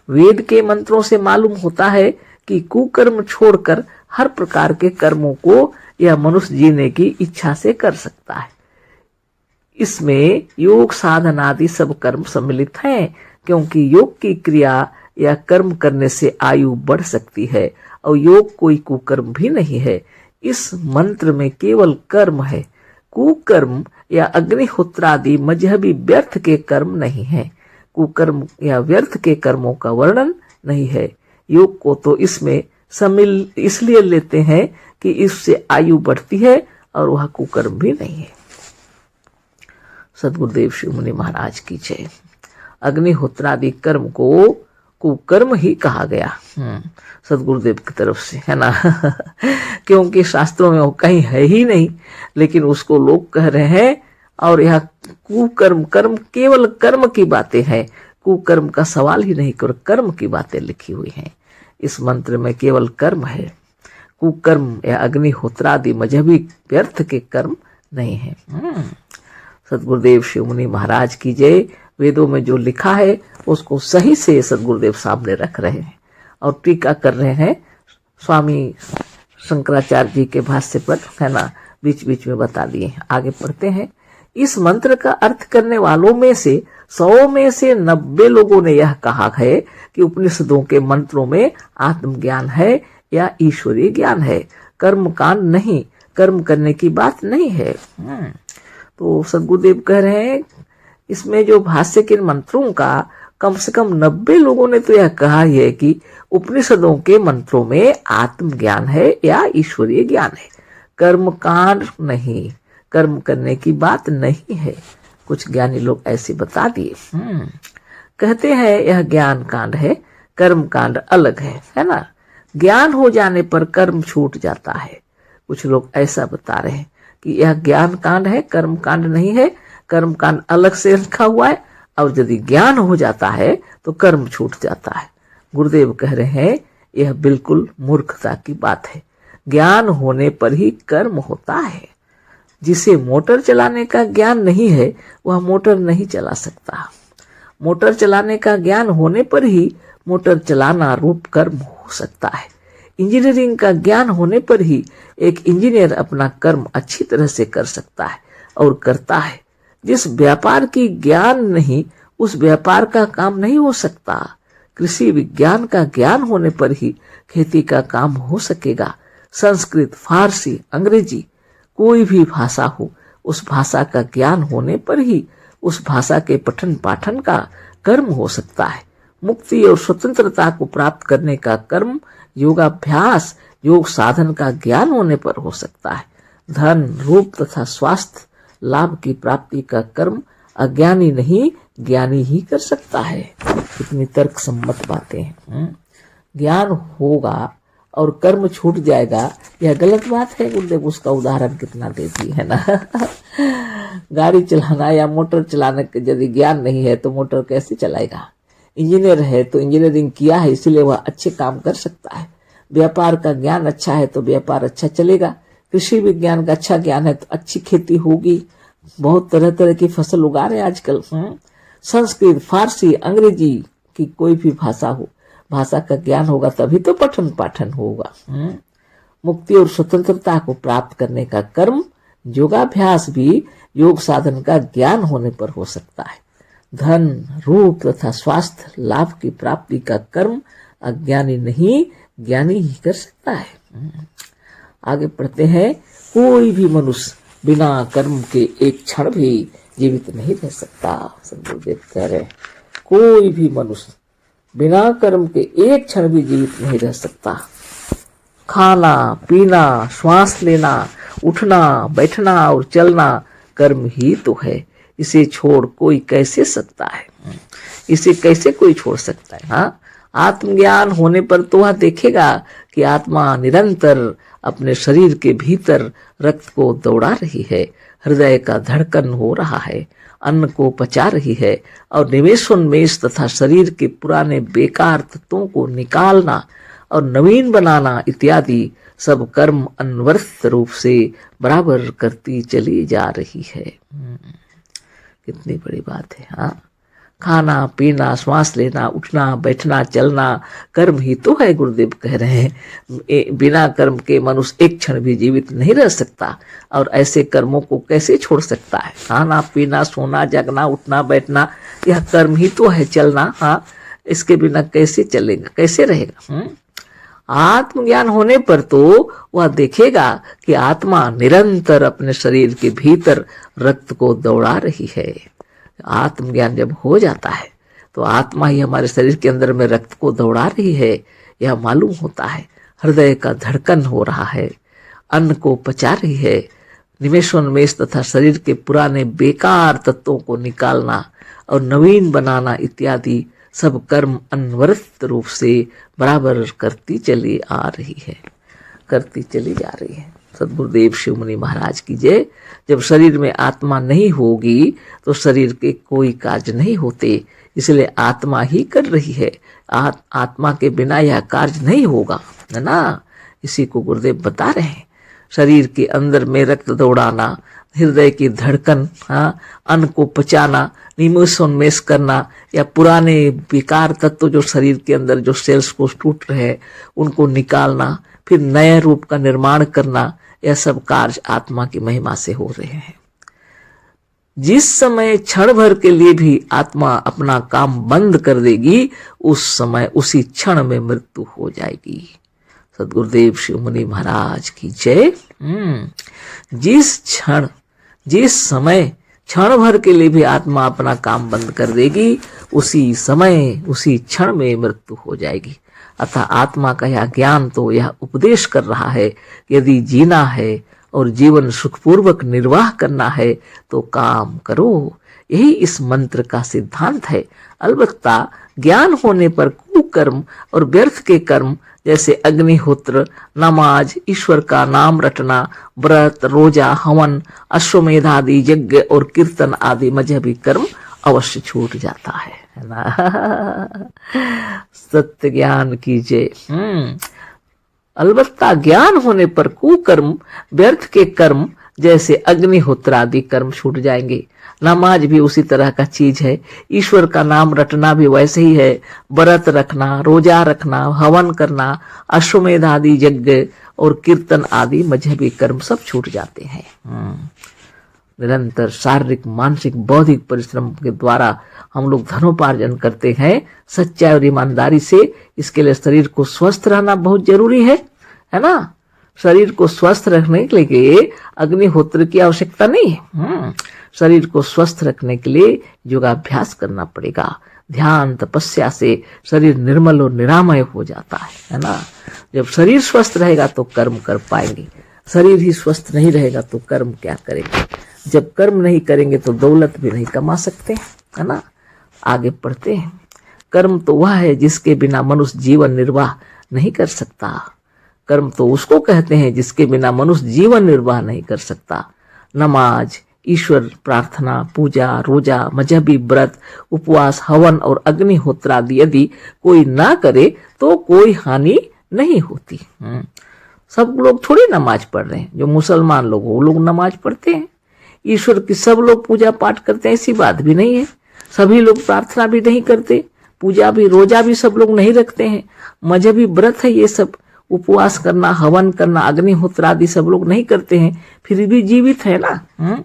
वेद के मंत्रों से मालूम होता है कि कुकर्म छोड़कर हर प्रकार के कर्मों को यह मनुष्य जीने की इच्छा से कर सकता है। इसमें योग साधन आदि सब कर्म सम्मिलित हैं, क्योंकि योग की क्रिया या कर्म करने से आयु बढ़ सकती है और योग कोई कुकर्म भी नहीं है। इस मंत्र में केवल कर्म है। कुकर्म या अग्निहोत्रादि मजहबी व्यर्थ के कर्म नहीं है। कुकर्म या व्यर्थ के कर्मों का वर्णन नहीं है। योग को तो इसमें सम्मिल इसलिए लेते हैं कि इससे आयु बढ़ती है, और वह कुकर्म भी नहीं है। सदगुरुदेव शिव मुनि महाराज की जय। अग्निहोत्रादि कर्म को कुकर्म ही कहा गया सदगुरुदेव की तरफ से, है ना। क्योंकि शास्त्रों में वो कहीं है ही नहीं, लेकिन उसको लोग कह रहे हैं। और यह कुकर्म कर्म केवल कर्म की बातें हैं। कुकर्म का सवाल ही नहीं, केवल कर्म की बातें लिखी हुई हैं। इस मंत्र में केवल कर्म है। कुकर्म या अग्निहोत्रादि मजहबी व्यर्थ के कर्म नहीं है। सदगुरुदेव शिव मुनि महाराज की जय। वेदों में जो लिखा है उसको सही से सदगुरुदेव सामने रख रहे हैं और टीका कर रहे हैं स्वामी शंकराचार्य जी के भाष्य पर, है ना, बीच बीच में बता दिए। आगे पढ़ते हैं। इस मंत्र का अर्थ करने वालों में से 100 में से 90 लोगों ने यह कहा है कि उपनिषदों के मंत्रों में आत्मज्ञान है या ईश्वरीय ज्ञान है, कर्म कांड नहीं, कर्म करने की बात नहीं है। तो सदगुरुदेव कह रहे हैं इसमें जो भाष्य के मंत्रों का कम से कम 90 लोगों ने तो यह कहा है कि उपनिषदों के मंत्रों में आत्मज्ञान है या ईश्वरीय ज्ञान है, कर्म कांड नहीं, कर्म करने की बात नहीं है। कुछ ज्ञानी लोग ऐसे बता दिए। कहते हैं यह ज्ञान कांड है, कर्म कांड अलग है ना। ज्ञान हो जाने पर कर्म छूट जाता है। कुछ लोग ऐसा बता रहे हैं कि यह ज्ञान कांड है, कर्म कांड नहीं है, कर्म कांड अलग से रखा हुआ है, और यदि ज्ञान हो जाता है तो कर्म छूट जाता है। गुरुदेव कह रहे हैं यह बिल्कुल मूर्खता की बात है। ज्ञान होने पर ही कर्म होता है। जिसे मोटर चलाने का ज्ञान नहीं है वह मोटर नहीं चला सकता। मोटर चलाने का ज्ञान होने पर ही मोटर चलाना रूप कर्म हो सकता है। इंजीनियरिंग का ज्ञान होने पर ही एक इंजीनियर अपना कर्म अच्छी तरह से कर सकता है और करता है। जिस व्यापार की ज्ञान नहीं उस व्यापार का काम नहीं हो सकता। कृषि विज्ञान का ज्ञान होने पर ही खेती का काम हो सकेगा। संस्कृत, फारसी, अंग्रेजी कोई भी भाषा हो, उस भाषा का ज्ञान होने पर ही उस भाषा के पठन पाठन का कर्म हो सकता है। मुक्ति और स्वतंत्रता को प्राप्त करने का कर्म योगाभ्यास, योग साधन का ज्ञान होने पर हो सकता है। धन, रूप तथा स्वास्थ्य लाभ की प्राप्ति का कर्म अज्ञानी नहीं ज्ञानी ही कर सकता है। इतनी तर्क सम्मत बातें हैं। ज्ञान होगा और कर्म छूट जाएगा, यह गलत बात है। गुरुदेव उसका उदाहरण कितना देती है ना। गाड़ी चलाना या मोटर चलाने के यदि ज्ञान नहीं है तो मोटर कैसे चलाएगा। इंजीनियर है तो इंजीनियरिंग किया है इसलिए वह अच्छे काम कर सकता है। व्यापार का ज्ञान अच्छा है तो व्यापार अच्छा चलेगा। कृषि विज्ञान का अच्छा ज्ञान है तो अच्छी खेती होगी। बहुत तरह तरह की फसल उगा रहे आजकल। संस्कृत, फारसी, अंग्रेजी की कोई भी भाषा हो, भाषा का ज्ञान होगा तभी तो पठन पाठन होगा। मुक्ति और स्वतंत्रता को प्राप्त करने का कर्म योगाभ्यास भी योग साधन का ज्ञान होने पर हो सकता है। धन, रूप तथा स्वास्थ्य लाभ की प्राप्ति का कर्म अज्ञानी नहीं ज्ञानी ही कर सकता है। आगे पढ़ते हैं। कोई भी मनुष्य बिना कर्म के एक क्षण भी जीवित नहीं रह सकता। सदगुरुदेव कह रहे कोई भी मनुष्य बिना कर्म के एक क्षण भी जीवित नहीं रह सकता। खाना, पीना, श्वास लेना, उठना, बैठना और चलना कर्म ही तो है। इसे छोड़ कोई कैसे सकता है। इसे कैसे कोई छोड़ सकता है। हाँ, आत्मज्ञान होने पर तो वह देखेगा कि आत्मा निरंतर अपने शरीर के भीतर रक्त को दौड़ा रही है, हृदय का धड़कन हो रहा है, अन्न को पचा रही है और निमेषोन्मेष तथा शरीर के पुराने बेकार तत्वों को निकालना और नवीन बनाना इत्यादि सब कर्म अनवरत रूप से बराबर करती चली जा रही है। कितनी बड़ी बात है। हाँ, खाना, पीना, श्वास लेना, उठना, बैठना, चलना कर्म ही तो है। गुरुदेव कह रहे हैं बिना कर्म के मनुष्य एक क्षण भी जीवित नहीं रह सकता और ऐसे कर्मों को कैसे छोड़ सकता है। खाना, पीना, सोना, जगना, उठना, बैठना यह कर्म ही तो है। चलना, हाँ, इसके बिना कैसे चलेगा, कैसे रहेगा। आत्मज्ञान होने पर तो वह देखेगा कि आत्मा निरंतर अपने शरीर के भीतर रक्त को दौड़ा रही है। आत्मज्ञान जब हो जाता है तो आत्मा ही हमारे शरीर के अंदर में रक्त को दौड़ा रही है यह मालूम होता है। हृदय का धड़कन हो रहा है, अन्न को पचा रही है, निमेषोन्मेष तथा शरीर के पुराने बेकार तत्वों को निकालना और नवीन बनाना इत्यादि सब कर्म अनवरत रूप से बराबर करती चली आ रही है, करती चली जा रही है। सदगुरुदेव शिव मुनि महाराज की जय। जब शरीर में आत्मा नहीं होगी तो शरीर के कोई कार्य नहीं होते, इसलिए आत्मा ही कर रही है। आत्मा के बिना यह कार्य नहीं होगा, है ना। इसी को गुरुदेव बता रहे हैं। शरीर के अंदर में रक्त दौड़ाना, हृदय की धड़कन, हाँ, अन्न को पचाना, निमेषोन्मेष करना, या पुराने विकार तत्व जो शरीर के अंदर जो सेल्स को टूट रहे हैं उनको निकालना, फिर नए रूप का निर्माण करना, यह सब कार्य आत्मा की महिमा से हो रहे हैं। जिस समय क्षण भर के लिए भी आत्मा अपना काम बंद कर देगी, उस समय उसी क्षण में मृत्यु हो जाएगी। सदगुरुदेव शिव मुनि महाराज की जय। जिस समय क्षण भर के लिए भी आत्मा अपना काम बंद कर देगी, उसी समय उसी क्षण में मृत्यु हो जाएगी। अतः आत्मा का यह ज्ञान तो यह उपदेश कर रहा है कि यदि जीना है और जीवन सुखपूर्वक निर्वाह करना है तो काम करो। यही इस मंत्र का सिद्धांत है। अलबत्ता ज्ञान होने पर कुकर्म और व्यर्थ के कर्म जैसे अग्निहोत्र, नमाज, ईश्वर का नाम रटना, व्रत, रोजा, हवन, अश्वमेध आदि यज्ञ और कीर्तन आदि मजहबी कर्म अवश्य छूट जाता है ना। सत्य ज्ञान कीजिए। अलबत्ता ज्ञान होने पर कुकर्म, व्यर्थ के कर्म जैसे अग्निहोत्र आदि कर्म छूट जाएंगे। नमाज भी उसी तरह का चीज है, ईश्वर का नाम रटना भी वैसे ही है, व्रत रखना, रोजा रखना, हवन करना, अश्वमेध आदि यज्ञ और कीर्तन आदि मजहबी कर्म सब छूट जाते हैं। निरंतर शारीरिक, मानसिक, बौद्धिक परिश्रम के द्वारा हम लोग धनोपार्जन करते हैं सच्चाई और ईमानदारी से। इसके लिए शरीर को स्वस्थ रहना बहुत जरूरी है ना। शरीर को स्वस्थ रखने के लिए अग्निहोत्र की आवश्यकता नहीं है। शरीर को स्वस्थ रखने के लिए योगाभ्यास करना पड़ेगा। ध्यान तपस्या से शरीर निर्मल और निरामय हो जाता है ना। जब शरीर स्वस्थ रहेगा तो कर्म कर पाएंगे, शरीर ही स्वस्थ नहीं रहेगा तो कर्म क्या करेंगे। जब कर्म नहीं करेंगे तो दौलत भी नहीं कमा सकते, है ना। आगे पढ़ते हैं। कर्म तो वह है जिसके बिना मनुष्य जीवन निर्वाह नहीं कर सकता। कर्म तो उसको कहते हैं जिसके बिना मनुष्य जीवन निर्वाह नहीं कर सकता। नमाज, ईश्वर प्रार्थना, पूजा, रोजा, मजहबी व्रत, उपवास, हवन और अग्निहोत्र आदि यदि कोई ना करे तो कोई हानि नहीं होती। सब लोग थोड़ी नमाज पढ़ रहे हैं। जो मुसलमान लोग वो लोग नमाज पढ़ते हैं, ईश्वर की सब लोग पूजा पाठ करते हैं, ऐसी बात भी नहीं है। सभी लोग प्रार्थना भी नहीं करते, पूजा भी, रोजा भी सब लोग नहीं रखते हैं। मजहबी व्रत है ये सब, उपवास करना, हवन करना, अग्निहोत्र आदि सब लोग नहीं करते हैं, फिर भी जीवित है ना।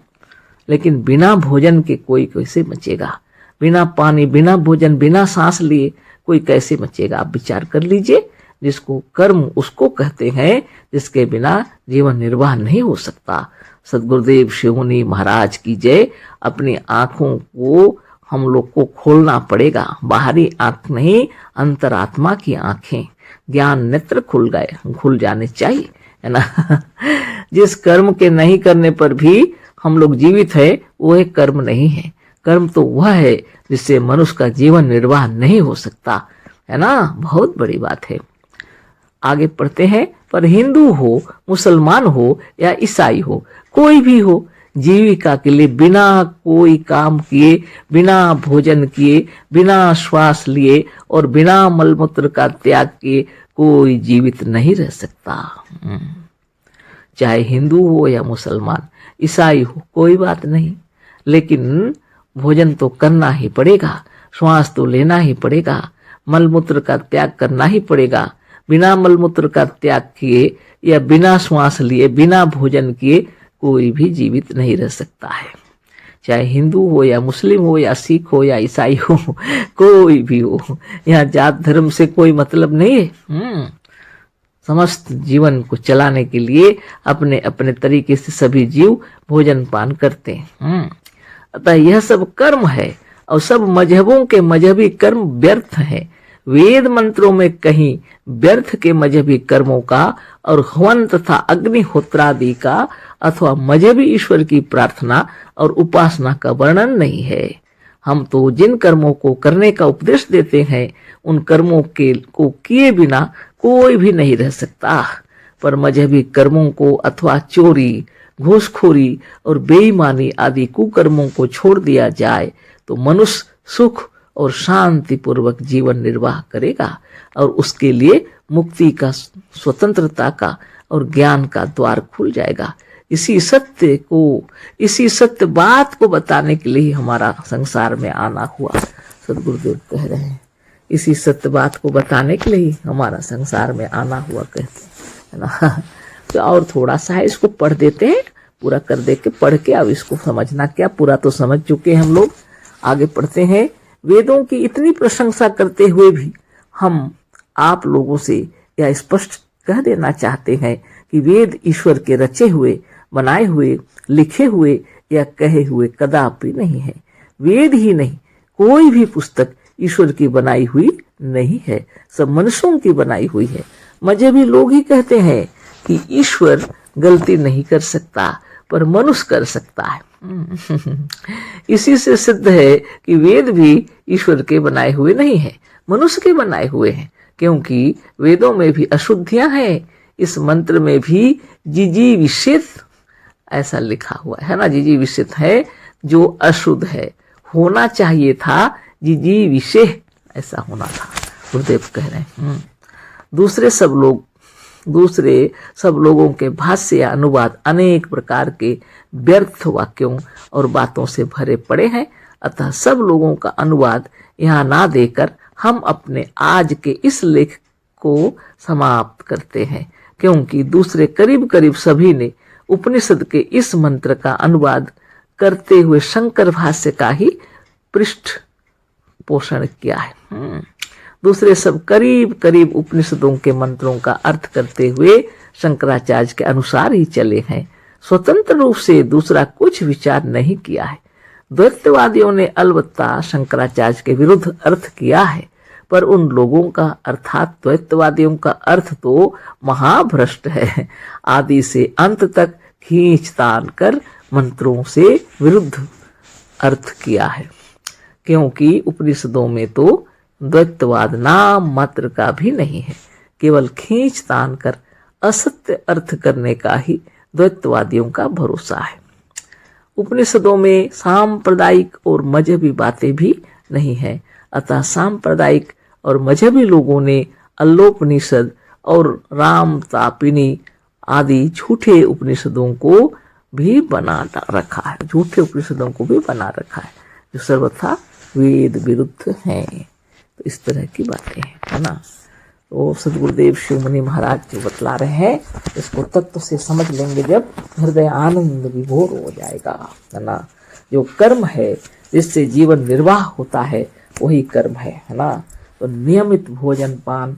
लेकिन बिना भोजन के कोई कैसे बचेगा। बिना पानी, बिना भोजन, बिना सांस लिए कोई कैसे बचेगा। आप विचार कर लीजिए। जिसको कर्म उसको कहते हैं जिसके बिना जीवन निर्वाह नहीं हो सकता। सदगुरुदेव शिव मुनि महाराज की जय। अपनी आंखों को हम लोग को खोलना पड़ेगा। बाहरी आंख नहीं, अंतरात्मा की आंखें। ज्ञान नेत्र खुल जाने चाहिए, है ना। जिस कर्म के नहीं करने पर भी हम लोग जीवित है वो एक कर्म नहीं है। कर्म तो वह है जिससे मनुष्य का जीवन निर्वाह नहीं हो सकता, है ना। बहुत बड़ी बात है। आगे पढ़ते हैं। पर हिंदू हो, मुसलमान हो या ईसाई हो, कोई भी हो, जीविका के लिए बिना कोई काम किए, बिना भोजन किए, बिना श्वास लिए और बिना मलमूत्र का त्याग किए कोई जीवित नहीं रह सकता। चाहे हिंदू हो या मुसलमान, ईसाई हो, कोई बात नहीं। लेकिन भोजन तो करना ही पड़ेगा, श्वास तो लेना ही पड़ेगा, मलमूत्र का त्याग करना ही पड़ेगा। बिना मलमूत्र का त्याग किए या बिना श्वास लिए, बिना भोजन किए कोई भी जीवित नहीं रह सकता है। चाहे हिंदू हो या मुस्लिम हो या सिख हो या ईसाई हो, कोई भी हो। यहाँ जात धर्म से कोई मतलब नहीं है। समस्त जीवन को चलाने के लिए अपने अपने तरीके से सभी जीव भोजन पान करते हैं। अतः यह सब कर्म है और सब मजहबों के मजहबी कर्म व्यर्थ है। वेद मंत्रों में कहीं व्यर्थ के मजहबी कर्मों का और हवन तथा अग्निहोत्रादि का अथवा मजहबी ईश्वर की प्रार्थना और उपासना का वर्णन नहीं है। हम तो जिन कर्मों को करने का उपदेश देते हैं उन कर्मों को किए बिना कोई भी नहीं रह सकता। पर मजहबी कर्मों को अथवा चोरी, घूसखोरी और बेईमानी आदि कुकर्मों को छोड़ दिया जाए तो मनुष्य सुख और शांति पूर्वक जीवन निर्वाह करेगा और उसके लिए मुक्ति का, स्वतंत्रता का और ज्ञान का द्वार खुल जाएगा। इसी सत्य बात को बताने के लिए ही हमारा संसार में आना हुआ। सदगुरुदेव कह रहे हैं इसी सत्य बात को बताने के लिए ही हमारा संसार में आना हुआ, कहते हैं ना। तो और थोड़ा सा है, इसको पढ़ देते हैं, पूरा कर दे के पढ़ के अब इसको समझना क्या, पूरा तो समझ चुके हम लोग। आगे पढ़ते हैं। वेदों की इतनी प्रशंसा करते हुए भी हम आप लोगों से यह स्पष्ट कह देना चाहते हैं कि वेद ईश्वर के रचे हुए, बनाए हुए, लिखे हुए या कहे हुए कदापि नहीं है। वेद ही नहीं, कोई भी पुस्तक ईश्वर की बनाई हुई नहीं है, सब मनुष्यों की बनाई हुई है। मजहबी लोग ही कहते हैं कि ईश्वर गलती नहीं कर सकता, पर मनुष्य कर सकता है। इसी से सिद्ध है कि वेद भी ईश्वर के बनाए हुए नहीं है, मनुष्य के बनाए हुए हैं, क्योंकि वेदों में भी अशुद्धियां हैं। इस मंत्र में भी जिजी विषित ऐसा लिखा हुआ है ना, जिजी विषित है जो अशुद्ध है, होना चाहिए था जिजी विषय ऐसा होना था, गुरुदेव कह रहे हैं। दूसरे सब लोगों के भाष्य या अनुवाद अनेक प्रकार के व्यर्थ वाक्यों और बातों से भरे पड़े हैं, अतः सब लोगों का अनुवाद यहाँ ना देकर हम अपने आज के इस लेख को समाप्त करते हैं, क्योंकि दूसरे करीब सभी ने उपनिषद के इस मंत्र का अनुवाद करते हुए शंकर भाष्य का ही पृष्ठ पोषण किया है। दूसरे सब करीब उपनिषदों के मंत्रों का अर्थ करते हुए शंकराचार्य के अनुसार ही चले हैं, स्वतंत्र रूप से दूसरा कुछ विचार नहीं किया है। द्वैतवादियों ने अलबत्ता शंकराचार्य के विरुद्ध अर्थ किया है, पर उन लोगों का अर्थात द्वैतवादियों का अर्थ तो महाभ्रष्ट है। आदि से अंत तक खींचतान कर मंत्रों से विरुद्ध अर्थ किया है, क्योंकि उपनिषदों में तो द्वैतवाद नाम मात्र का भी नहीं है, केवल खींचतान कर असत्य अर्थ करने का ही द्वैतवादियों का भरोसा है। उपनिषदों में सांप्रदायिक और मजहबी बातें भी नहीं है, अतः सांप्रदायिक और मजहबी लोगों ने अल्लोपनिषद और रामतापिनी आदि झूठे उपनिषदों को भी बना रखा है, जो सर्वथा वेद विरुद्ध हैं। तो इस तरह की बातें हैं, है ना। तो सदगुरुदेव शिव मुनि महाराज जो बतला रहे हैं, इसको तत्व से समझ लेंगे जब हृदय आनंद विभोर हो जाएगा, है ना। जो कर्म है जिससे जीवन निर्वाह होता है वही कर्म है ना। तो नियमित भोजन पान,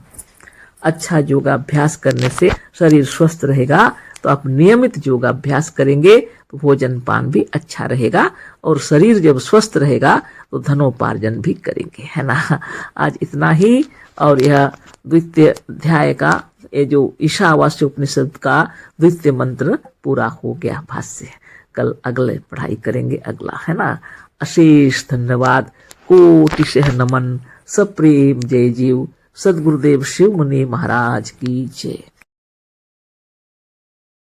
अच्छा योगाभ्यास करने से शरीर स्वस्थ रहेगा, तो आप नियमित योगाभ्यास करेंगे तो भोजन पान भी अच्छा रहेगा, और शरीर जब स्वस्थ रहेगा तो धनोपार्जन भी करेंगे, है ना। आज इतना ही, और यह द्वितीय अध्याय का ये जो ईशावास्य उपनिषद का द्वितीय मंत्र पूरा हो गया भाष्य। कल अगले पढ़ाई करेंगे अगला, है ना। अशेष धन्यवाद, कोटिशः नमन, सप्रेम जय जीव। सदगुरुदेव शिव मुनि महाराज की जय।